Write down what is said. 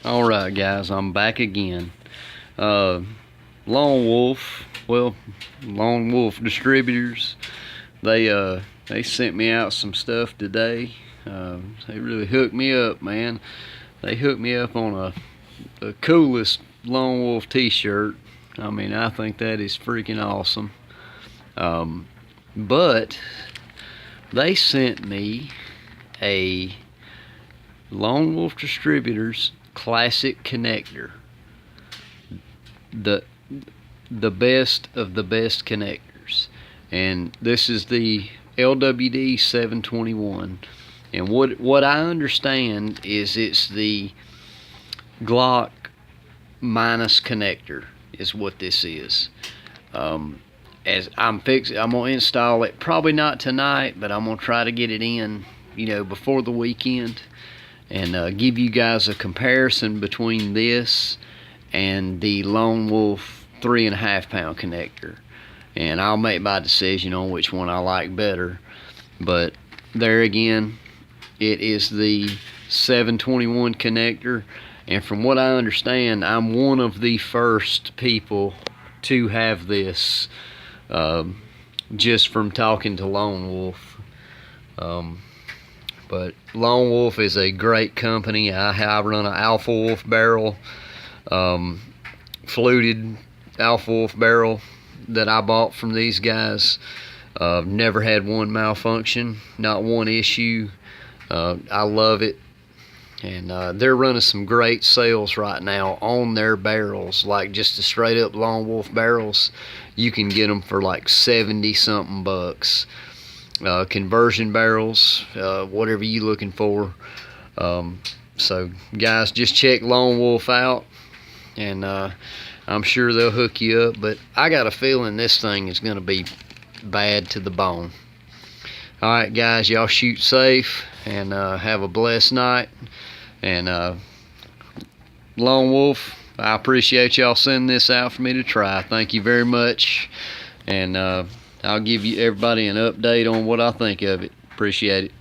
Alright guys, I'm back again. Uh, Lone Wolf, well, Lone Wolf Distributors, they sent me out some stuff today. They really hooked me up, man. They hooked me up on the coolest Lone Wolf t-shirt. I mean, I think that is freaking awesome. But they sent me a Lone Wolf Distributors classic connector, the the best of the best connectors, and this is the LWD 721. And what I understand is it's the Glock minus connector is what this is. As I'm gonna install it, probably not tonight, but I'm gonna try to get it in, before the weekend, and give you guys a comparison between this and the Lone Wolf 3.5 pound connector, and I'll make my decision on which one I like better. But there again, it is the 721 connector, and from what I understand, I'm one of the first people to have this, just from talking to Lone Wolf. But Lone Wolf is a great company. I run an Alpha Wolf barrel, fluted Alpha Wolf barrel that I bought from these guys. Never had one malfunction, not one issue. I love it. And they're running some great sales right now on their barrels, like just the straight up Lone Wolf barrels. You can get them for like 70 something bucks. Conversion barrels, whatever you looking for. So guys, just check Lone Wolf out, and I'm sure they'll hook you up. But I got a feeling this thing is gonna be bad to the bone. Alright guys, y'all shoot safe, and have a blessed night. And Lone Wolf, I appreciate y'all sending this out for me to try. Thank you very much. And I'll give you everybody an update on what I think of it. Appreciate it.